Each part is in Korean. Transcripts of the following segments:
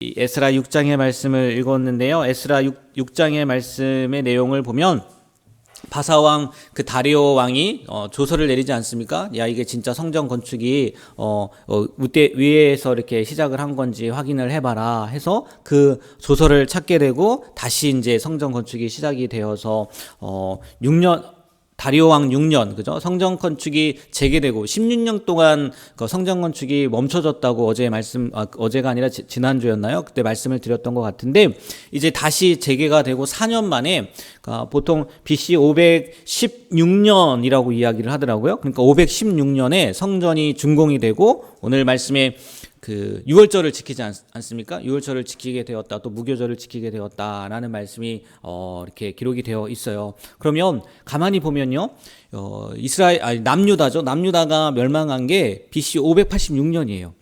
이 에스라 6장의 말씀을 읽었는데요. 에스라 6장의 말씀의 내용을 보면 바사왕 그 다리오 왕이 조서를 내리지 않습니까? 야, 이게 진짜 성전 건축이 위에서 이렇게 시작을 한 건지 확인을 해봐라 해서 그 조서를 찾게 되고 다시 이제 성전 건축이 시작이 되어서 6년 다리오 왕 6년, 그죠? 성전 건축이 재개되고 16년 동안 그 성전 건축이 멈춰졌다고 어제가 아니라 지난주였나요? 그때 말씀을 드렸던 것 같은데, 이제 다시 재개가 되고 4년 만에, 보통 BC 516년이라고 이야기를 하더라고요. 그러니까 516년에 성전이 준공이 되고, 오늘 말씀에 그 유월절을 지키지 않습니까? 유월절을 지키게 되었다, 또 무교절을 지키게 되었다라는 말씀이 이렇게 기록이 되어 있어요. 그러면 가만히 보면요, 남유다죠. 남유다가 멸망한 게 BC 586년이에요.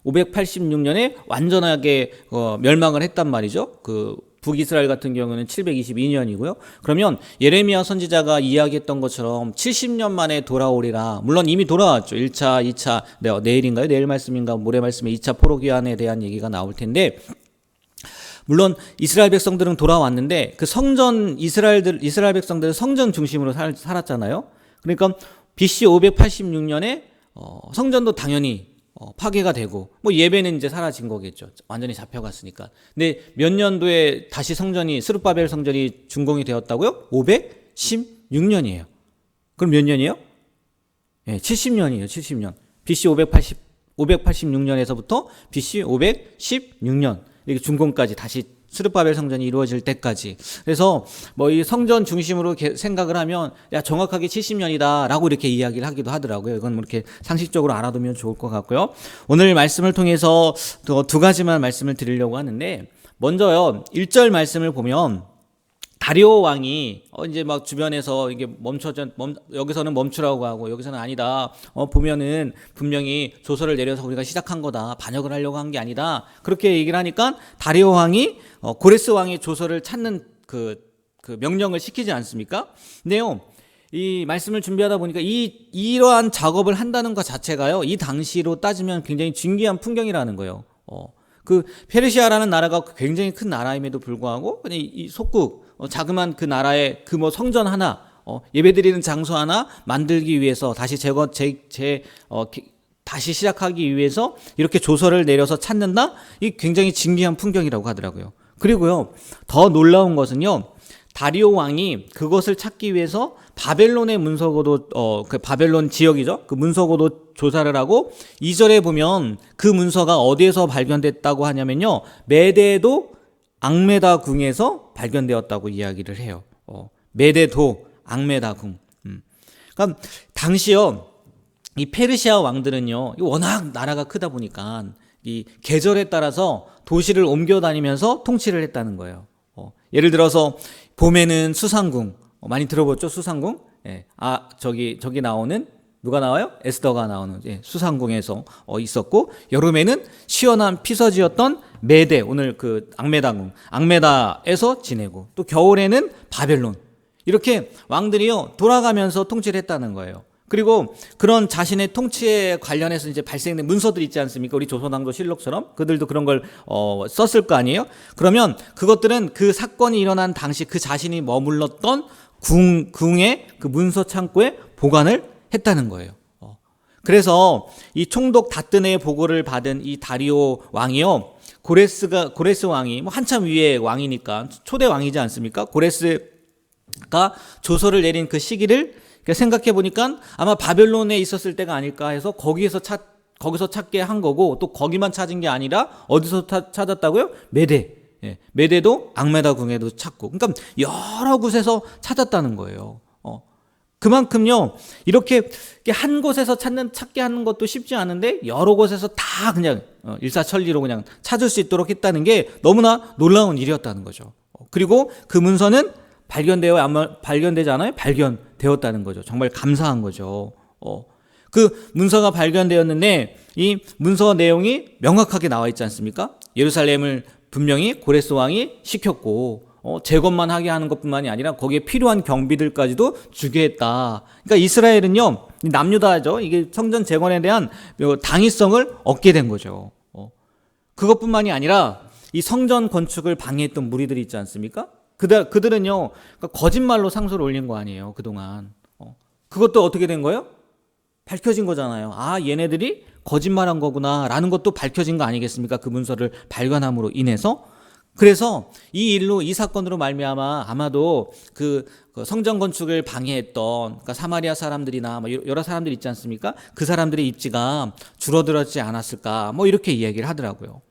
586년에 완전하게 멸망을 했단 말이죠. 그 북이스라엘 같은 경우는 722년이고요. 그러면 예레미야 선지자가 이야기했던 것처럼 70년 만에 돌아오리라. 물론 이미 돌아왔죠. 1차, 2차, 내일인가요? 내일 말씀인가? 모레 말씀에 2차 포로기환에 대한 얘기가 나올 텐데, 물론 이스라엘 백성들은 돌아왔는데 그 이스라엘 백성들은 성전 중심으로 살았잖아요. 그러니까 BC 586년에 성전도 당연히 파괴가 되고, 뭐 예배는 이제 사라진 거겠죠. 완전히 잡혀갔으니까. 근데 몇 년도에 다시 스룹바벨 성전이 준공이 되었다고요? 516년이에요. 그럼 몇 년이에요? 네, 70년이에요. 70년. BC 586년에서부터 BC 516년. 이렇게 준공까지 다시 스룹바벨 성전이 이루어질 때까지. 그래서 뭐 이 성전 중심으로 생각을 하면 야, 정확하게 70년이다라고 이렇게 이야기를 하기도 하더라고요. 이건 뭐 이렇게 상식적으로 알아두면 좋을 것 같고요. 오늘 말씀을 통해서 두 가지만 말씀을 드리려고 하는데, 먼저요, 1절 말씀을 보면 다리오 왕이 이제 막 주변에서 이게 여기서는 멈추라고 하고 여기서는 아니다. 보면은 분명히 조서를 내려서 우리가 시작한 거다. 반역을 하려고 한 게 아니다. 그렇게 얘기를 하니까 다리오 왕이 고레스 왕의 조서를 찾는 그 명령을 시키지 않습니까? 근데요, 이 말씀을 준비하다 보니까 이러한 작업을 한다는 것 자체가요, 이 당시로 따지면 굉장히 진귀한 풍경이라는 거예요. 그 페르시아라는 나라가 굉장히 큰 나라임에도 불구하고 그냥 이 속국 자그만 그 나라의 그 뭐 성전 하나, 예배드리는 장소 하나 만들기 위해서 다시 다시 시작하기 위해서 이렇게 조서를 내려서 찾는다? 이 굉장히 진귀한 풍경이라고 하더라고요. 그리고요, 더 놀라운 것은요, 다리오 왕이 그것을 찾기 위해서 바벨론의 문서고도, 그 바벨론 지역이죠. 그 문서고도 조사를 하고, 2절에 보면 그 문서가 어디에서 발견됐다고 하냐면요, 메대도 앙메다 궁에서 발견되었다고 이야기를 해요. 메대도 앙메다 궁. 그러니까 당시요, 이 페르시아 왕들은요, 워낙 나라가 크다 보니까 이 계절에 따라서 도시를 옮겨 다니면서 통치를 했다는 거예요. 예를 들어서 봄에는 수상궁, 많이 들어봤죠? 수상궁? 예. 저기 나오는 누가 나와요? 에스더가 나오는 수상궁에서 있었고, 여름에는 시원한 피서지였던 메대, 오늘 그 앙메다궁, 앙메다에서 지내고, 또 겨울에는 바벨론. 이렇게 왕들이요, 돌아가면서 통치를 했다는 거예요. 그리고 그런 자신의 통치에 관련해서 이제 발생된 문서들 있지 않습니까? 우리 조선왕조 실록처럼 그들도 그런 걸 썼을 거 아니에요? 그러면 그것들은 그 사건이 일어난 당시 그 자신이 머물렀던 궁의 그 문서 창고에 보관을 했다는 거예요. 그래서 이 총독 다뜨네의 보고를 받은 이 다리오 왕이요, 고레스 왕이 뭐 한참 위에 왕이니까 초대 왕이지 않습니까? 고레스가 조서를 내린 그 시기를 생각해 보니까 아마 바벨론에 있었을 때가 아닐까 해서 거기서 찾게 한 거고, 또 거기만 찾은 게 아니라 어디서 찾았다고요? 메대도 앙메다 궁에도 찾고, 그러니까 여러 곳에서 찾았다는 거예요. 그만큼요, 이렇게 한 곳에서 찾게 하는 것도 쉽지 않은데 여러 곳에서 다 그냥 일사천리로 그냥 찾을 수 있도록 했다는 게 너무나 놀라운 일이었다는 거죠. 그리고 그 문서는 발견되지 않아요? 발견되었다는 거죠. 정말 감사한 거죠. 그 문서가 발견되었는데 이 문서 내용이 명확하게 나와 있지 않습니까? 예루살렘을 분명히 고레스 왕이 시켰고, 재건만 하게 하는 것뿐만이 아니라 거기에 필요한 경비들까지도 주게 했다. 그러니까 이스라엘은요, 남유다죠. 이게 성전 재건에 대한 당위성을 얻게 된 거죠. 그것뿐만이 아니라 이 성전 건축을 방해했던 무리들이 있지 않습니까? 그들은요, 그러니까 거짓말로 상소를 올린 거 아니에요, 그동안. 그것도 어떻게 된 거예요? 밝혀진 거잖아요. 아, 얘네들이 거짓말한 거구나 라는 것도 밝혀진 거 아니겠습니까? 그 문서를 발견함으로 인해서. 그래서 이 일로, 이 사건으로 말미암아 아마도 그 성전 건축을 방해했던, 그러니까 사마리아 사람들이나 뭐 여러 사람들 있지 않습니까? 그 사람들의 입지가 줄어들었지 않았을까, 뭐 이렇게 이야기를 하더라고요.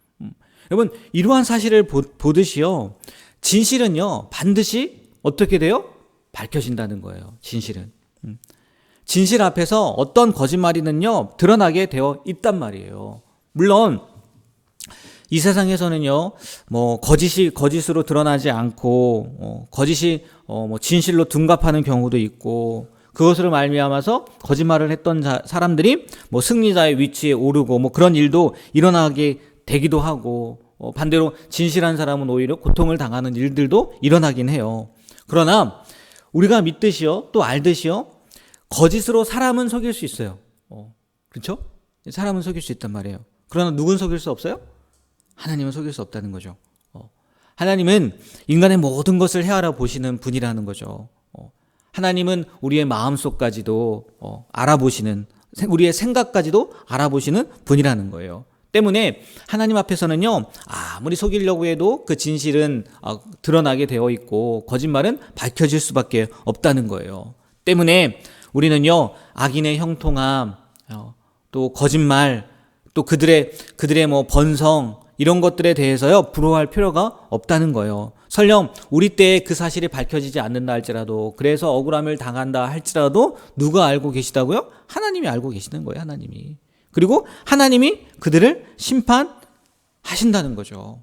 여러분, 이러한 사실을 보듯이요, 진실은요 반드시 어떻게 돼요? 밝혀진다는 거예요. 진실은. 진실 앞에서 어떤 거짓말이는요 드러나게 되어 있단 말이에요. 물론 이 세상에서는요 뭐 거짓이 거짓으로 드러나지 않고 거짓이 뭐 진실로 둔갑하는 경우도 있고, 그것으로 말미암아서 거짓말을 했던 사람들이 뭐 승리자의 위치에 오르고 뭐 그런 일도 일어나게 되기도 하고, 반대로 진실한 사람은 오히려 고통을 당하는 일들도 일어나긴 해요. 그러나 우리가 믿듯이요 또 알듯이요 거짓으로 사람은 속일 수 있어요. 그렇죠? 사람은 속일 수 있단 말이에요. 그러나 누군 속일 수 없어요? 하나님은 속일 수 없다는 거죠. 하나님은 인간의 모든 것을 헤아려 보시는 분이라는 거죠. 하나님은 우리의 마음속까지도 알아보시는, 우리의 생각까지도 알아보시는 분이라는 거예요. 때문에 하나님 앞에서는요 아무리 속이려고 해도 그 진실은 드러나게 되어 있고 거짓말은 밝혀질 수밖에 없다는 거예요. 때문에 우리는요 악인의 형통함, 또 거짓말, 또 그들의 뭐 번성, 이런 것들에 대해서요 부러워할 필요가 없다는 거예요. 설령 우리 때에 그 사실이 밝혀지지 않는다 할지라도, 그래서 억울함을 당한다 할지라도 누가 알고 계시다고요? 하나님이 알고 계시는 거예요. 하나님이. 그리고 하나님이 그들을 심판하신다는 거죠.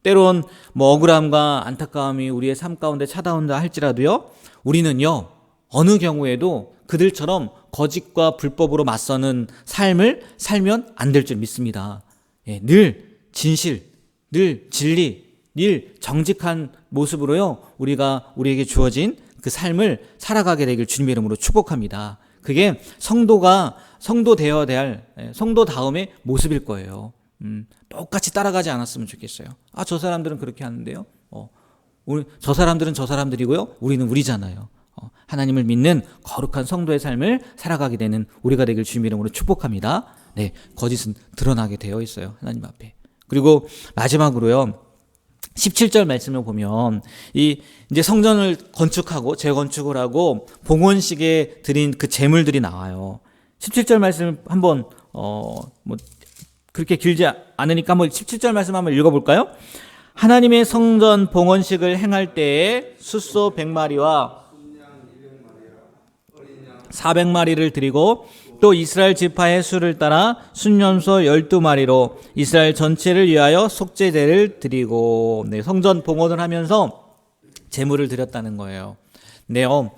때론 뭐 억울함과 안타까움이 우리의 삶 가운데 찾아온다 할지라도요 우리는요 어느 경우에도 그들처럼 거짓과 불법으로 맞서는 삶을 살면 안 될 줄 믿습니다. 늘 진실, 늘 진리, 늘 정직한 모습으로요 우리에게 주어진 그 삶을 살아가게 되길 주님의 이름으로 축복합니다. 그게 성도 되어야 될 성도다움의 모습일 거예요. 똑같이 따라가지 않았으면 좋겠어요. 저 사람들은 그렇게 하는데요. 저 사람들은 저 사람들이고요. 우리는 우리잖아요. 하나님을 믿는 거룩한 성도의 삶을 살아가게 되는 우리가 되길 주님의 이름으로 축복합니다. 네, 거짓은 드러나게 되어 있어요. 하나님 앞에. 그리고 마지막으로요. 17절 말씀을 보면 이제 성전을 건축하고 재건축을 하고 봉헌식에 드린 그 제물들이 나와요. 17절 말씀 한번 뭐 그렇게 길지 않으니까 한번 17절 말씀 한번 읽어볼까요? 하나님의 성전 봉헌식을 행할 때에 숫소 100마리와 400마리를 드리고 또 이스라엘 지파의 수를 따라 순염소 12마리로 이스라엘 전체를 위하여 속죄제를 드리고, 네, 성전 봉헌을 하면서 제물을 드렸다는 거예요. 네요.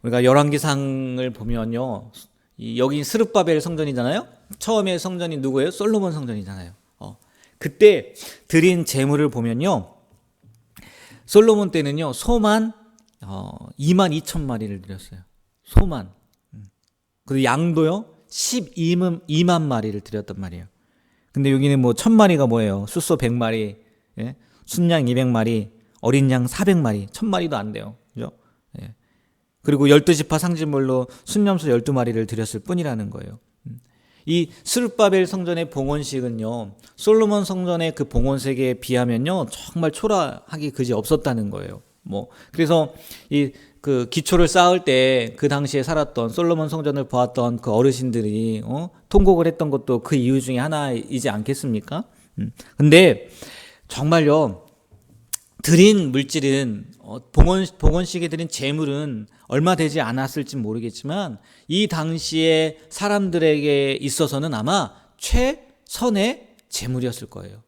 우리가 열왕기상을 보면요. 여기 스룹바벨 성전이잖아요. 처음에 성전이 누구예요? 솔로몬 성전이잖아요. 그때 드린 제물을 보면요. 솔로몬 때는요. 소만 22,000마리를 드렸어요. 소만. 그리고 양도요 12만 마리를 드렸단 말이에요. 근데 여기는 뭐 1000마리가 뭐예요? 숫소 100마리, 예? 순양 200마리, 어린 양 400마리, 1000마리도 안 돼요. 그죠? 예. 그리고 12지파 상징물로 순염소 12마리를 드렸을 뿐이라는 거예요. 이 스룹바벨 성전의 봉헌식은요, 솔로몬 성전의 그 봉헌색에 비하면요, 정말 초라하기 그지 없었다는 거예요. 그래서 그 기초를 쌓을 때 그 당시에 살았던 솔로몬 성전을 보았던 그 어르신들이 통곡을 했던 것도 그 이유 중에 하나이지 않겠습니까? 근데 정말요 드린 물질은 봉헌식에 드린 제물은 얼마 되지 않았을지 모르겠지만 이 당시에 사람들에게 있어서는 아마 최선의 제물이었을 거예요.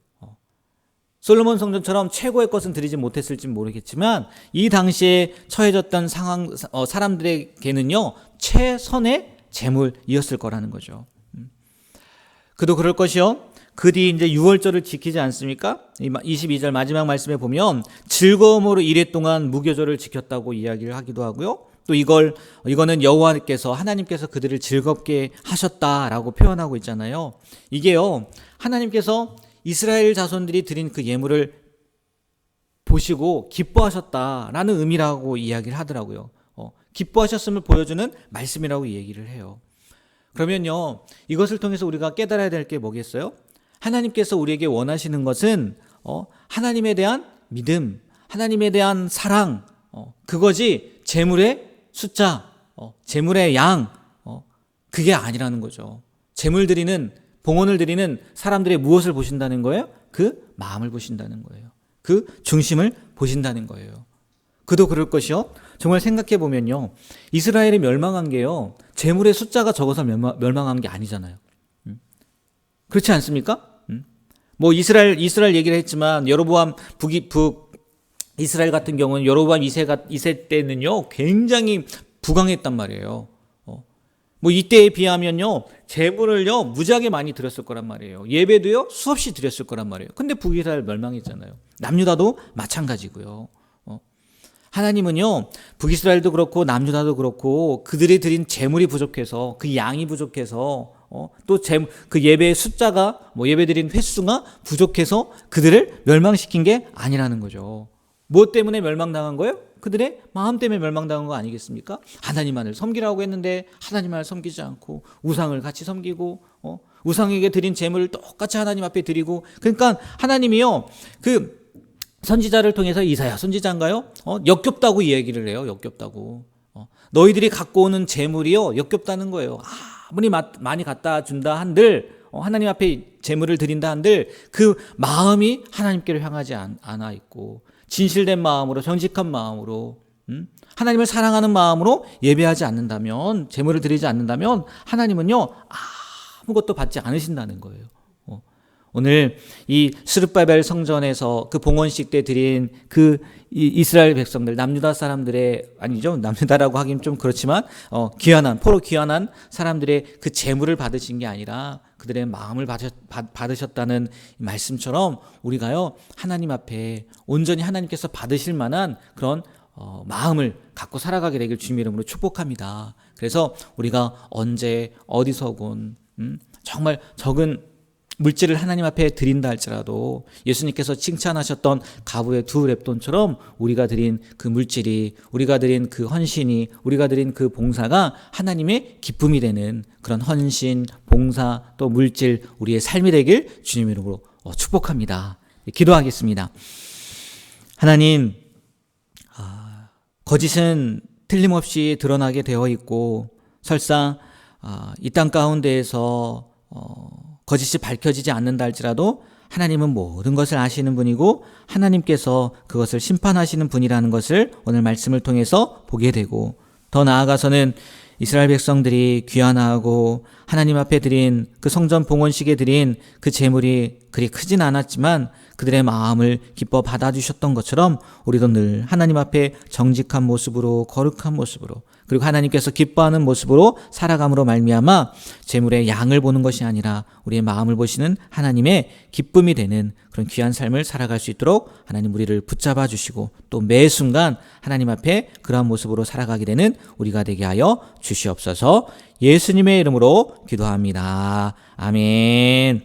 솔로몬 성전처럼 최고의 것은 드리지 못했을지 모르겠지만 이 당시에 처해졌던 사람들에게는요 최선의 제물이었을 거라는 거죠. 그도 그럴 것이요. 그 뒤 이제 유월절을 지키지 않습니까? 22절 마지막 말씀에 보면 즐거움으로 이래 동안 무교절을 지켰다고 이야기를 하기도 하고요. 또 이거는 여호와께서 하나님께서 그들을 즐겁게 하셨다라고 표현하고 있잖아요. 이게요 하나님께서 이스라엘 자손들이 드린 그 예물을 보시고 기뻐하셨다라는 의미라고 이야기를 하더라고요. 기뻐하셨음을 보여주는 말씀이라고 얘기를 해요. 그러면요, 이것을 통해서 우리가 깨달아야 될 게 뭐겠어요? 하나님께서 우리에게 원하시는 것은 하나님에 대한 믿음, 하나님에 대한 사랑, 그거지 재물의 숫자, 재물의 양, 그게 아니라는 거죠. 재물 드리는, 봉헌을 드리는 사람들의 무엇을 보신다는 거예요? 그 마음을 보신다는 거예요. 그 중심을 보신다는 거예요. 그도 그럴 것이요. 정말 생각해 보면요, 이스라엘이 멸망한 게요, 재물의 숫자가 적어서 멸망한 게 아니잖아요. 그렇지 않습니까? 뭐 이스라엘 얘기를 했지만 여로보암 이스라엘 같은 경우는 여로보암 2세 때는요 굉장히 부강했단 말이에요. 뭐 이때에 비하면요 재물을요 무지하게 많이 드렸을 거란 말이에요. 예배도요 수없이 드렸을 거란 말이에요. 근데 북이스라엘 멸망했잖아요. 남유다도 마찬가지고요. 하나님은요 북이스라엘도 그렇고 남유다도 그렇고 그들이 드린 재물이 부족해서, 그 양이 부족해서, 또 그 예배의 숫자가, 뭐 예배드린 횟수가 부족해서 그들을 멸망시킨 게 아니라는 거죠. 무엇 때문에 멸망당한 거예요? 그들의 마음 때문에 멸망당한 거 아니겠습니까? 하나님만을 섬기라고 했는데 하나님만을 섬기지 않고 우상을 같이 섬기고, 우상에게 드린 재물을 똑같이 하나님 앞에 드리고, 그러니까 하나님이요 그 선지자를 통해서, 이사야 선지자인가요? 역겹다고 이야기를 해요. 역겹다고. 너희들이 갖고 오는 재물이요 역겹다는 거예요. 아무리 많이 갖다 준다 한들, 하나님 앞에 재물을 드린다 한들 그 마음이 하나님께로 향하지 않아 있고, 진실된 마음으로, 정직한 마음으로, 하나님을 사랑하는 마음으로 예배하지 않는다면, 재물을 드리지 않는다면 하나님은요 아무것도 받지 않으신다는 거예요. 오늘 이 스룹바벨 성전에서 그 봉헌식 때 드린 그 이스라엘 백성들, 남유다 사람들의, 아니죠, 남유다라고 하긴 좀 그렇지만 포로 귀환한 사람들의 그 재물을 받으신 게 아니라 그들의 마음을 받으셨다는 말씀처럼 우리가요 하나님 앞에 온전히 하나님께서 받으실 만한 그런 마음을 갖고 살아가게 되길 주님의 이름으로 축복합니다. 그래서 우리가 언제 어디서건 정말 적은 물질을 하나님 앞에 드린다 할지라도 예수님께서 칭찬하셨던 가부의 2렙돈처럼 우리가 드린 그 물질이, 우리가 드린 그 헌신이, 우리가 드린 그 봉사가 하나님의 기쁨이 되는 그런 헌신, 봉사, 또 물질, 우리의 삶이 되길 주님의 이름으로 축복합니다. 기도하겠습니다. 하나님, 거짓은 틀림없이 드러나게 되어 있고, 설사 이 땅 가운데에서 거짓이 밝혀지지 않는다 할지라도 하나님은 모든 것을 아시는 분이고 하나님께서 그것을 심판하시는 분이라는 것을 오늘 말씀을 통해서 보게 되고, 더 나아가서는 이스라엘 백성들이 귀환하고 하나님 앞에 드린 그 성전 봉헌식에 드린 그 제물이 그리 크진 않았지만 그들의 마음을 기뻐 받아주셨던 것처럼 우리도 늘 하나님 앞에 정직한 모습으로, 거룩한 모습으로, 그리고 하나님께서 기뻐하는 모습으로 살아감으로 말미암아 재물의 양을 보는 것이 아니라 우리의 마음을 보시는 하나님의 기쁨이 되는 그런 귀한 삶을 살아갈 수 있도록 하나님 우리를 붙잡아 주시고, 또 매 순간 하나님 앞에 그러한 모습으로 살아가게 되는 우리가 되게 하여 주시옵소서. 예수님의 이름으로 기도합니다. 아멘.